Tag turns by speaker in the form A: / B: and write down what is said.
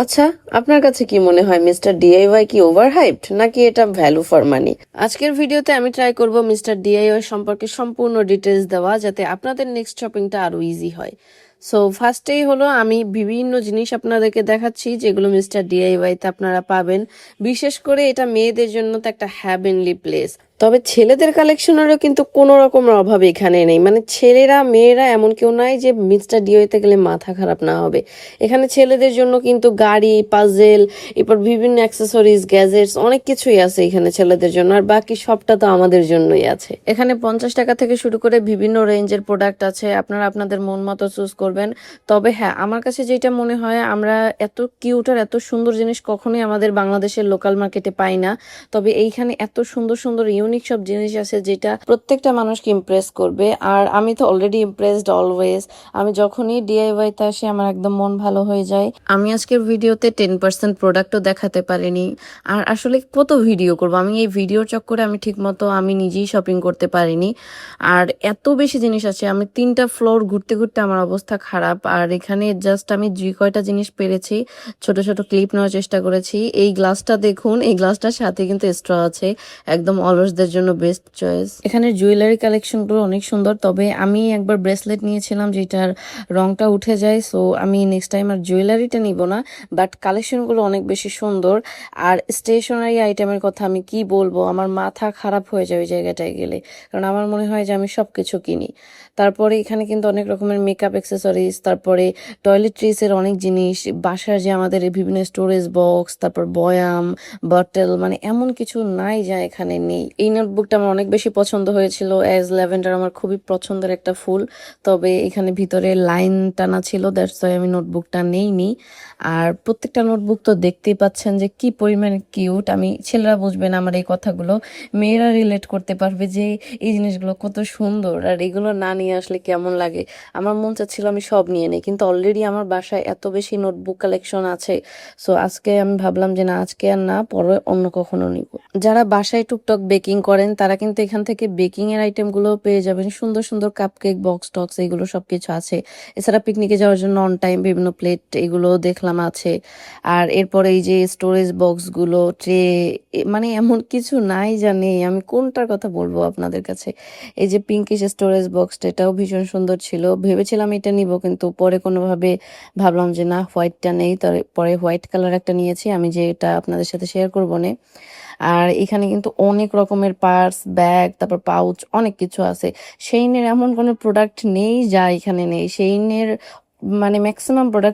A: আচ্ছা, আপনার কাছে কি মনে হয় মিস্টার ডিআইওয়াই কি ওভার হাইপড নাকি এটা ভ্যালু ফর মানি? আজকের ভিডিওতে আমি ট্রাই করব মিস্টার ডিআইওয়াই সম্পর্কে সম্পূর্ণ ডিটেলস দেওয়া যাতে আপনাদের নেক্সট শপিংটা আরো ইজি হয়। সো ফার্স্টেই হলো আমি বিভিন্ন জিনিস আপনাদেরকে দেখাচ্ছি যেগুলো মিস্টার ডিআইওয়াইতে আপনারা পাবেন। বিশেষ করে এটা মেয়েদের জন্য তো একটা হ্যাভেনলি প্লেস। তবে ছেলেদের কালেকশনেরও কিন্তু কোনো রকমের অভাব এখানে নেই, মানে ছেলেরা মেয়েরা এমন কেউ নাই যে মিস্টার ডিওতে গেলে মাথা খারাপ না হবে। এখানে ছেলেদের জন্য কিন্তু গাড়ি, পাজেল, এরপর বিভিন্ন অ্যাক্সেসরিজ, গ্যাজেটস অনেক কিছুই আছে এখানে ছেলেদের জন্য, আর বাকি সবটা তো আমাদের জন্যই আছে। এখানে 50 টাকা থেকে শুরু করে বিভিন্ন রেঞ্জের প্রোডাক্ট আছে, আপনারা আপনাদের মন মতো চুজ করবেন। তবে হ্যাঁ, আমার কাছে যেটা মনে হয় আমরা এত কিউট আর এত সুন্দর জিনিস কখনোই আমাদের বাংলাদেশের লোকাল মার্কেটে পাই না। তবে এইখানে এত সুন্দর সুন্দর ইউনিক সব জিনিস আছে যেটা প্রত্যেকটা মানুষকে ইমপ্রেস করবে। আর আমি তো অলরেডি ইমপ্রেসড অলওয়েজ। আমি যখনই ডিআইওয়াইতে আসি আমার একদম মন ভালো হয়ে যায়। আমি আজকের ভিডিওতে 10% প্রোডাক্টও দেখাতে পারিনি, আর আসলে কত ভিডিও করব, আমি এই ভিডিওর চক্করে আমি ঠিক মতো আমি নিজেই শপিং করতে পারিনি। আর এত বেশি জিনিস আছে, আমি 3টা ফ্লোর ঘুরতে ঘুরতে আমার অবস্থা খারাপ। আর এখানে জাস্ট আমি যে কয়টা জিনিস পেরেছি ছোট ছোট ক্লিপ নেওয়ার চেষ্টা করেছি। এই গ্লাসটা দেখুন, এই গ্লাসটার সাথে কিন্তু স্ট্র আছে, একদম অলওয়েজদের জন্য বেস্ট চয়েস। এখানে জুয়েলারি কালেকশনগুলো অনেক সুন্দর, তবে আমি একবার ব্রেসলেট নিয়েছিলাম যেটার রংটা উঠে যায়, সো আমি নেক্সট টাইম আর জুয়েলারিটা নিব না। বাট কালেকশনগুলো অনেক বেশি সুন্দর। আর স্টেশনারি আইটেমের কথা আমি কি বলবো, আমার মাথা খারাপ হয়ে যায় ওই জায়গাটায় গেলে, কারণ আমার মনে হয় যে আমি সব কিছু কিনি। তারপরে এখানে কিন্তু অনেক রকমের মেকআপ অ্যাক্সেসরিজ, তারপরে টয়লেট্রিজের অনেক জিনিস, বাসার যে আমাদের এই বিভিন্ন স্টোরেজ বক্স, তারপর বয়াম, বটল, মানে এমন কিছু নাই যা এখানে নেই। এই নোটবুকটা আমার অনেক বেশি পছন্দ হয়েছিল, অ্যাজ ল্যাভেন্ডার আমার খুবই পছন্দের একটা ফুল। তবে এখানে ভিতরে লাইন টানা ছিল, দ্যাটস ওয়াই আমি নোটবুকটা নেইনি। আর প্রত্যেকটা নোটবুক তো দেখতেই পাচ্ছেন যে কি পরিমাণে কিউট। আমি ছেলেরা বুঝবে না আমার এই কথাগুলো, মেয়েরা রিলেট করতে পারবে যে এই জিনিসগুলো কত সুন্দর, আর এগুলো না নিয়ে আসলে কেমন লাগে। আমার মন চাচ্ছিল আমি সব নিয়ে নিই, কিন্তু অলরেডি আমার বাসায় এত বেশি নোটবুক কালেকশন আছে। সো আজকে আমি ভাবলাম যে না, আজকে আর না, পরে অন্য কখনো নিব। যারা বাসায় টুকটাক বেকিং করেন তারা কিন্তু এখান থেকে বেকিং এর আইটেম গুলো পেয়ে যাবেন, সুন্দর সুন্দর কাপকেক, বক্স টক্স, এগুলো সবকিছু আছে। এছাড়া পিকনিকে যাওয়ার জন্য অন টাইম বিভিন্ন প্লেট এগুলো দেখলাম আছে। আর এরপরে এই যে স্টোরেজ বক্স গুলো, ট্রে, মানে এমন কিছু নাই জানি আমি কোনটার কথা বলবো আপনাদের কাছে। এই যে পিঙ্কিশ স্টোরেজ বক্সটা, এটাও ভীষণ সুন্দর ছিল, ভেবেছিলাম এটা নিব, কিন্তু পরে কোনোভাবে ভাবলাম যে না, হোয়াইটটা নেই, পরে হোয়াইট কালার একটা নিয়েছি আমি, যে এটা আপনাদের সাথে শেয়ার করবো না। আর এখানে কিন্তু অনেক রকমের পার্স, ব্যাগ, তারপর পাউচ, অনেক কিছু আছে। সেইনের এমন কোনো প্রোডাক্ট নেই যা এখানে নেই। সেইনের মানে ম্যাক্সিমাম প্রোডাক্ট